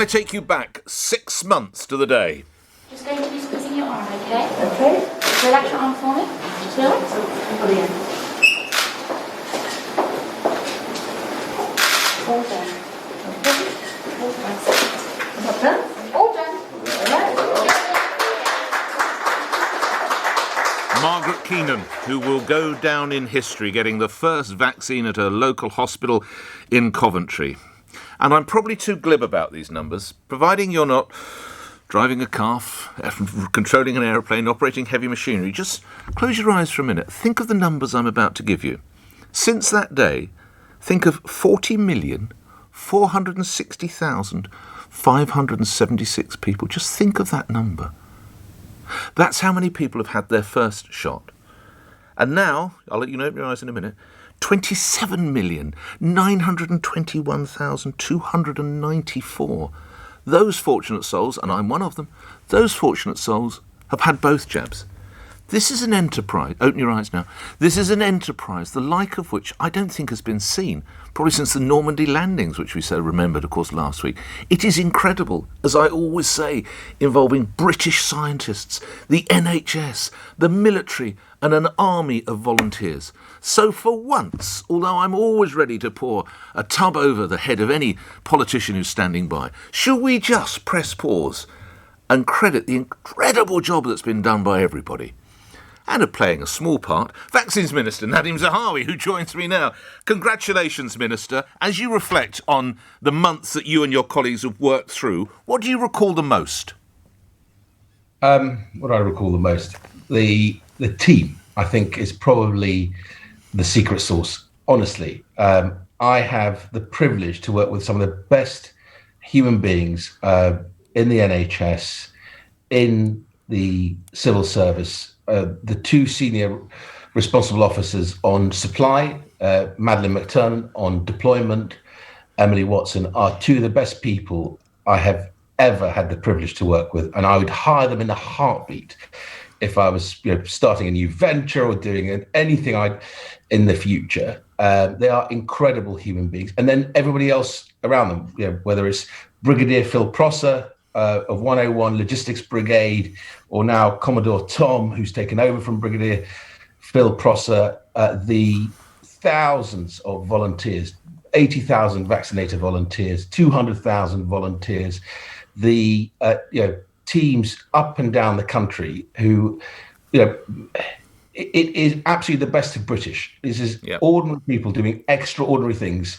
I take you back 6 months to the day. Just going to be squeezing your arm, okay? Okay. Relax your arm for me. Just relax. Brilliant. All done. Okay. All done. Not done? All done. Margaret Keenan, who will go down in history getting the first vaccine at a local hospital in Coventry. And I'm probably too glib about these numbers, providing you're not driving a car, controlling an aeroplane, operating heavy machinery. Just close your eyes for a minute. Think of the numbers I'm about to give you. Since that day, think of 40,460,576 people. Just think of that number. That's how many people have had their first shot. And now, I'll let you know, open your eyes in a minute, 27,921,294. Those fortunate souls, and I'm one of them, those fortunate souls have had both jabs. This is an enterprise, open your eyes now, this is an enterprise, the like of which I don't think has been seen, probably since the Normandy landings, which we so remembered, of course, last week. It is incredible, as I always say, involving British scientists, the NHS, the military, and an army of volunteers. So for once, although I'm always ready to pour a tub over the head of any politician who's standing by, shall we just press pause and credit the incredible job that's been done by everybody? And of playing a small part, Vaccines Minister Nadhim Zahawi, who joins me now. Congratulations, Minister. As you reflect on the months that you and your colleagues have worked through, what do you recall the most? What do I recall the most? The team, I think, is probably the secret sauce. Honestly, I have the privilege to work with some of the best human beings in the NHS, in the civil service. The two senior responsible officers on supply, Madeleine McTurnan on deployment, Emily Watson, are two of the best people I have ever had the privilege to work with, and I would hire them in a heartbeat if I was starting a new venture or doing anything in the future. They are incredible human beings. And then everybody else around them, whether it's Brigadier Phil Prosser, of 101 Logistics Brigade, or now Commodore Tom, who's taken over from Brigadier Phil Prosser, the thousands of volunteers, 80,000 vaccinated volunteers, 200,000 volunteers, the teams up and down the country who, it is absolutely the best of British. This is ordinary people doing extraordinary things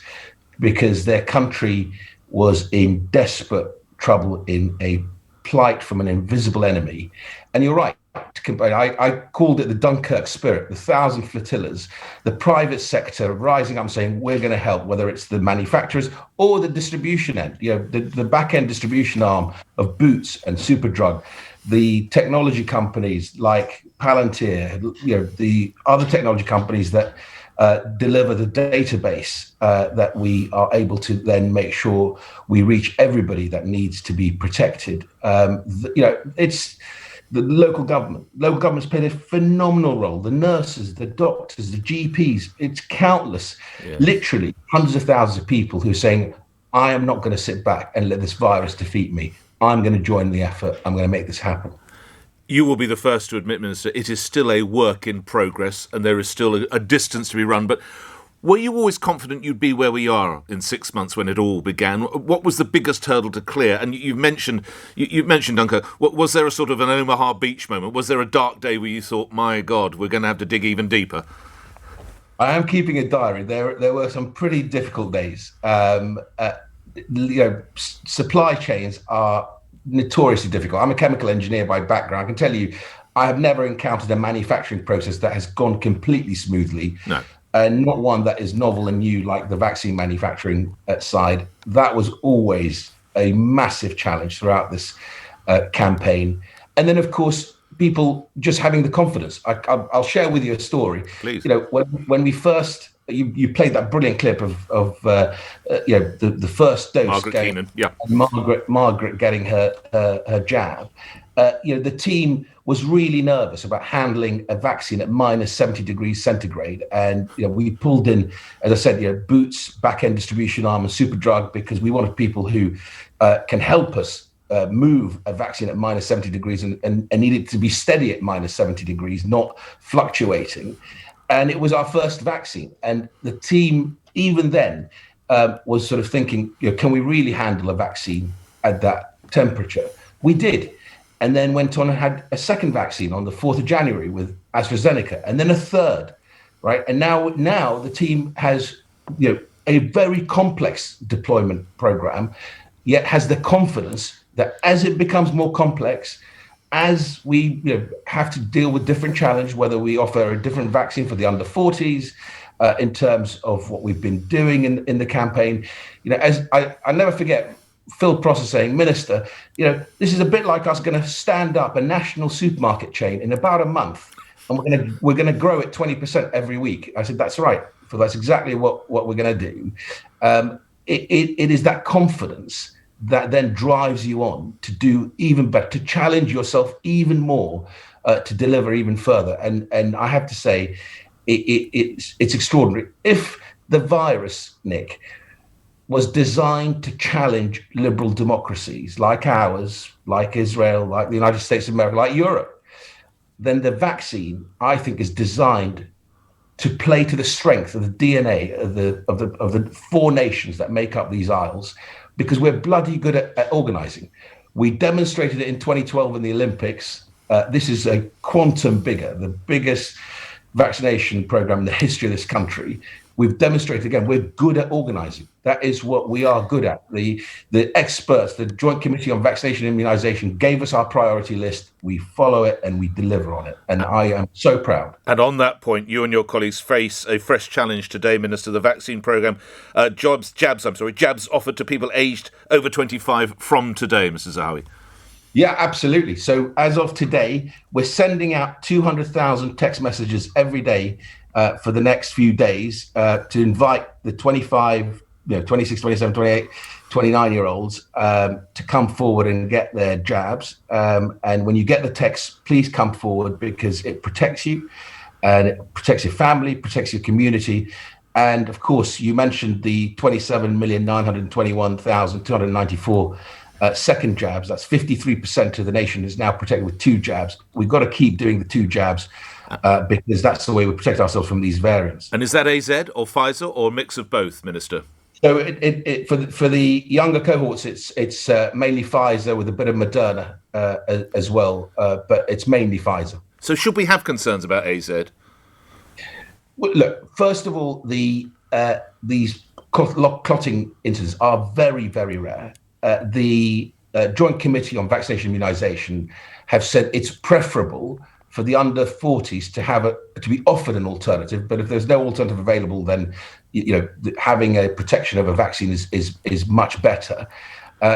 because their country was in desperate trouble, in a plight from an invisible enemy. And you're right, I called it the Dunkirk spirit, the 1,000 flotillas, the private sector rising up and saying, we're going to help, whether it's the manufacturers or the distribution end, the back end distribution arm of Boots and Superdrug, the technology companies like Palantir, the other technology companies that deliver the database that we are able to then make sure we reach everybody that needs to be protected. It's the local government. Local government's played a phenomenal role. The nurses, the doctors, the GPs, it's countless, literally hundreds of thousands of people who are saying, I am not going to sit back and let this virus defeat me. I'm going to join the effort. I'm going to make this happen. You will be the first to admit, Minister, it is still a work in progress and there is still a distance to be run. But were you always confident you'd be where we are in 6 months when it all began? What was the biggest hurdle to clear? And you've mentioned Dunkirk. Was there a sort of an Omaha Beach moment? Was there a dark day where you thought, my God, we're going to have to dig even deeper? I am keeping a diary. There were some pretty difficult days. Supply chains are notoriously difficult. I'm a chemical engineer by background. I can tell you, I have never encountered a manufacturing process that has gone completely smoothly. No. And not one that is novel and new like the vaccine manufacturing side. That was always a massive challenge throughout this campaign. And then, of course, people just having the confidence. I'll share with you a story. Please. When we first, you played that brilliant clip of the first dose. Margaret Keenan, Margaret getting her jab. the team was really nervous about handling a vaccine at minus 70 degrees centigrade. And, we pulled in, as I said, Boots, back-end distribution arm and Superdrug, because we wanted people who can help us move a vaccine at minus 70 degrees and need it to be steady at minus 70 degrees, not fluctuating. And it was our first vaccine. And the team, even then, was sort of thinking, can we really handle a vaccine at that temperature? We did. And then went on and had a second vaccine on the 4th of January with AstraZeneca, and then a third, right? And now the team has, a very complex deployment program, yet has the confidence that as it becomes more complex, as we have to deal with different challenge, whether we offer a different vaccine for the under 40s, in terms of what we've been doing in the campaign, as I never forget Phil Prosser saying, Minister, this is a bit like us going to stand up a national supermarket chain in about a month, and we're going to grow it 20% every week. I said, that's right, Phil. That's exactly what we're going to do. It is that confidence that then drives you on to do even better, to challenge yourself even more, to deliver even further. And I have to say, it's extraordinary. If the virus, Nick, was designed to challenge liberal democracies like ours, like Israel, like the United States of America, like Europe, then the vaccine, I think, is designed to play to the strength of the DNA of the four nations that make up these isles, because we're bloody good at organizing. We demonstrated it in 2012 in the Olympics. This is a quantum bigger, the biggest vaccination program in the history of this country. We've demonstrated again, we're good at organizing. That is what we are good at. The experts, the Joint Committee on Vaccination and Immunization gave us our priority list. We follow it and we deliver on it. And I am so proud. And on that point, you and your colleagues face a fresh challenge today, Minister. The vaccine programme, jabs offered to people aged over 25 from today, Mr. Zahawi. Yeah, absolutely. So as of today, we're sending out 200,000 text messages every day for the next few days to invite the 25, 26, 27, 28, 29-year-olds to come forward and get their jabs. And when you get the text, please come forward, because it protects you and it protects your family, protects your community. And of course, you mentioned the 27,921,294 second jabs. That's 53% of the nation is now protected with 2 jabs. We've got to keep doing the 2 jabs because that's the way we protect ourselves from these variants. And is that AZ or Pfizer or a mix of both, Minister? So for the younger cohorts, it's mainly Pfizer with a bit of Moderna as well, but it's mainly Pfizer. So should we have concerns about AZ? Well, look, first of all, these clotting incidents are very, very rare. The Joint Committee on Vaccination and Immunisation have said it's preferable for the under 40s to be offered an alternative, but if there's no alternative available, then having a protection of a vaccine is much better.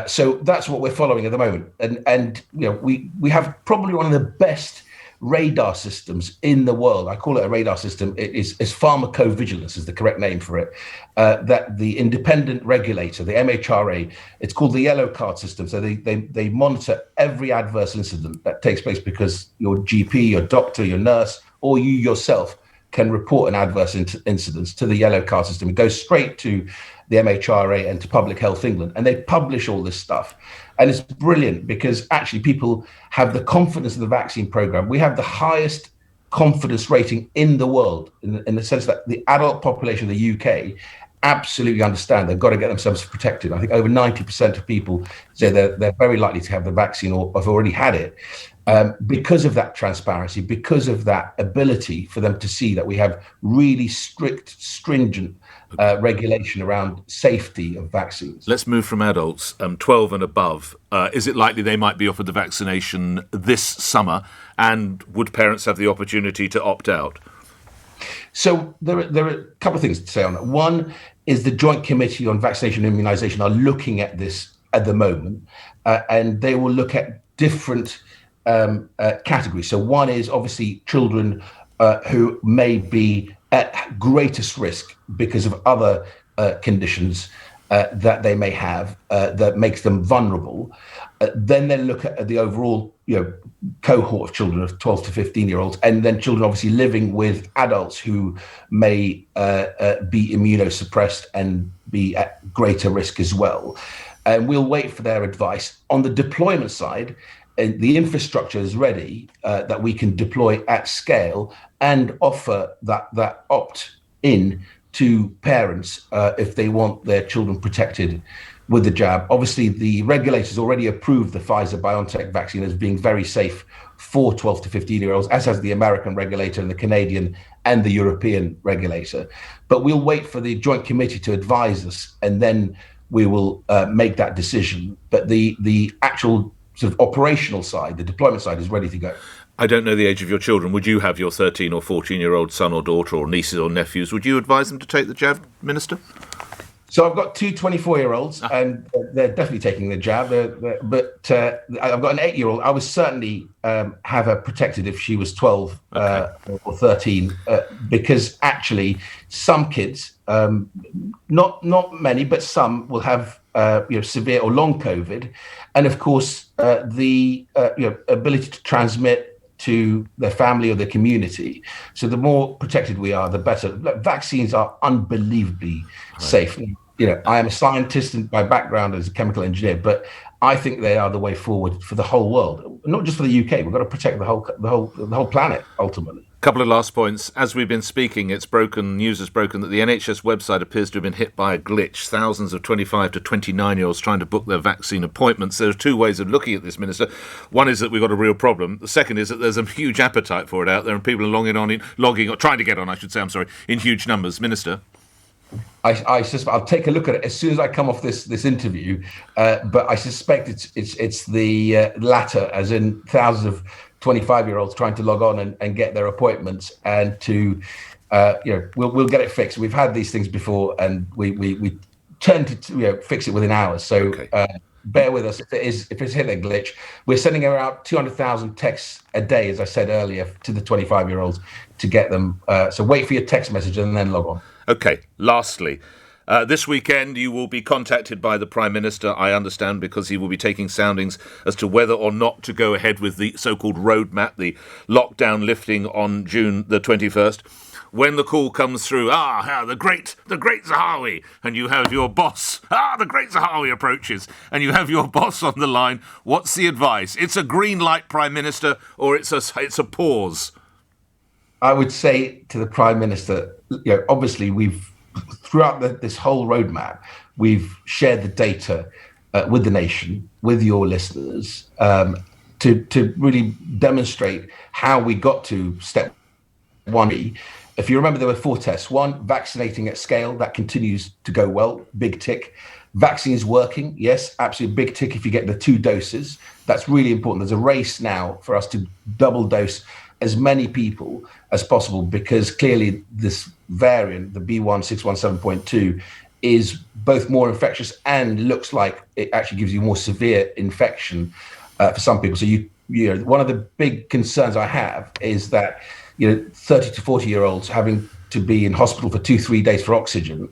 So that's what we're following at the moment, and we have probably one of the best radar systems in the world. I call it a radar system. It is pharmacovigilance is the correct name for it. That the independent regulator, the MHRA, it's called the yellow card system. So they monitor every adverse incident that takes place because your GP, your doctor, your nurse, or you yourself can report an adverse incident to the yellow card system. It goes straight to the MHRA and to Public Health England, and they publish all this stuff. And it's brilliant because actually people have the confidence in the vaccine program. We have the highest confidence rating in the world in the sense that the adult population of the UK absolutely understand they've got to get themselves protected. I think over 90% of people say they're very likely to have the vaccine or have already had it because of that transparency, because of that ability for them to see that we have really strict, stringent regulation around safety of vaccines. Let's move from adults, 12 and above. Is it likely they might be offered the vaccination this summer? And would parents have the opportunity to opt out? So there are a couple of things to say on that. One is the Joint Committee on Vaccination and Immunisation are looking at this at the moment, and they will look at different categories. So one is obviously children who may be at greatest risk because of other conditions, that they may have that makes them vulnerable. Then they look at the overall, cohort of children of 12 to 15-year-olds, and then children obviously living with adults who may be immunosuppressed and be at greater risk as well. And we'll wait for their advice. On the deployment side, the infrastructure is ready that we can deploy at scale and offer that opt-in to parents if they want their children protected with the jab. Obviously, the regulators already approved the Pfizer-BioNTech vaccine as being very safe for 12 to 15-year-olds, as has the American regulator and the Canadian and the European regulator. But we'll wait for the Joint Committee to advise us, and then we will make that decision. But the actual sort of operational side, the deployment side, is ready to go. I don't know the age of your children. Would you have your 13 or 14-year-old son or daughter or nieces or nephews? Would you advise them to take the jab, Minister? So I've got two 24-year-olds, and they're definitely taking the jab. But I've got an 8-year-old. I would certainly have her protected if she was 12 or 13, because actually some kids, not many, but some will have severe or long COVID, and of course the ability to transmit to their family or their community. So the more protected we are, the better. Look, vaccines are unbelievably safe. I am a scientist by background as a chemical engineer, but I think they are the way forward for the whole world, not just for the UK. We've got to protect the whole planet ultimately. Couple of last points. As we've been speaking, news has broken that the NHS website appears to have been hit by a glitch. Thousands of 25 to 29-year-olds trying to book their vaccine appointments. There are two ways of looking at this, Minister. One is that we've got a real problem. The second is that there's a huge appetite for it out there, and people are trying to get on, in huge numbers. Minister? I'll take a look at it as soon as I come off this interview, but I suspect it's the latter, as in thousands of 25-year-olds trying to log on and get their appointments, and to we'll get it fixed. We've had these things before, and we tend to fix it within hours. So bear with us if it's hit a glitch. We're sending around 200,000 texts a day, as I said earlier, to the 25-year-olds to get them. So wait for your text message and then log on. Okay, lastly, this weekend you will be contacted by the Prime Minister, I understand, because he will be taking soundings as to whether or not to go ahead with the so-called roadmap, the lockdown lifting on June the 21st. When the call comes through, the great Zahawi, and you have your boss, the great Zahawi approaches, and you have your boss on the line, what's the advice? It's a green light, Prime Minister, or it's a pause? I would say to the Prime Minister, obviously we've, throughout this whole roadmap, we've shared the data with the nation, with your listeners, to really demonstrate how we got to step one. If you remember, there were 4 tests. 1, vaccinating at scale. That continues to go well. Big tick. Vaccines working. Yes, absolutely big tick if you get the 2 doses. That's really important. There's a race now for us to double dose as many people as possible, because clearly this variant, the B.1.617.2, is both more infectious and looks like it actually gives you more severe infection for some people. So one of the big concerns I have is that 30 to 40-year-olds having to be in hospital for 2-3 days for oxygen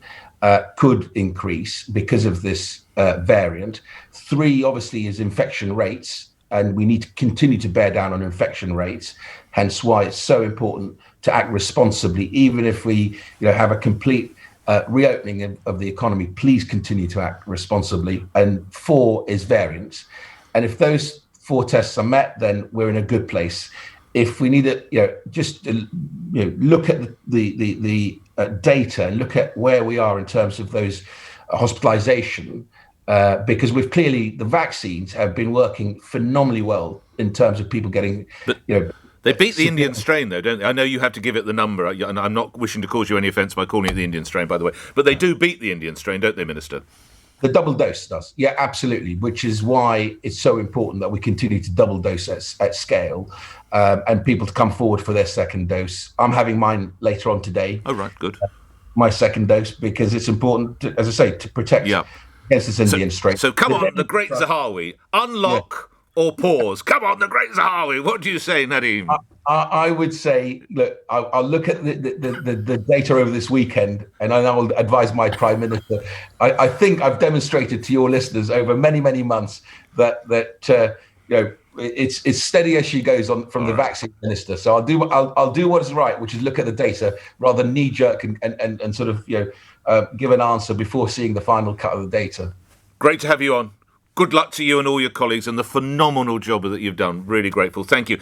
could increase because of this variant. 3, obviously, is infection rates, and we need to continue to bear down on infection rates. Hence why it's so important to act responsibly, even if we have a complete reopening of the economy. Please continue to act responsibly. And 4 is variants. And if those 4 tests are met, then we're in a good place. If we need to, just look at the data, look at where we are in terms of those hospitalization, because the vaccines have been working phenomenally well in terms of people getting, They beat the Indian strain, though, don't they? I know you have to give it the number, and I'm not wishing to cause you any offence by calling it the Indian strain, by the way. But they do beat the Indian strain, don't they, Minister? The double dose does. Yeah, absolutely, which is why it's so important that we continue to double dose at scale, and people to come forward for their second dose. I'm having mine later on today. Oh, right, good. My second dose, because it's important, as I say, to protect against this Indian strain. So come on, the great Zahawi, unlock or pause? Come on, the great Zahawi. What do you say, Nadhim? I would say, look, I'll look at the data over this weekend, and I will advise my Prime Minister. I think I've demonstrated to your listeners over many, many months that it's steady as she goes on from the vaccine minister. So I'll do what is right, which is look at the data rather than knee jerk and sort of give an answer before seeing the final cut of the data. Great to have you on. Good luck to you and all your colleagues and the phenomenal job that you've done. Really grateful. Thank you.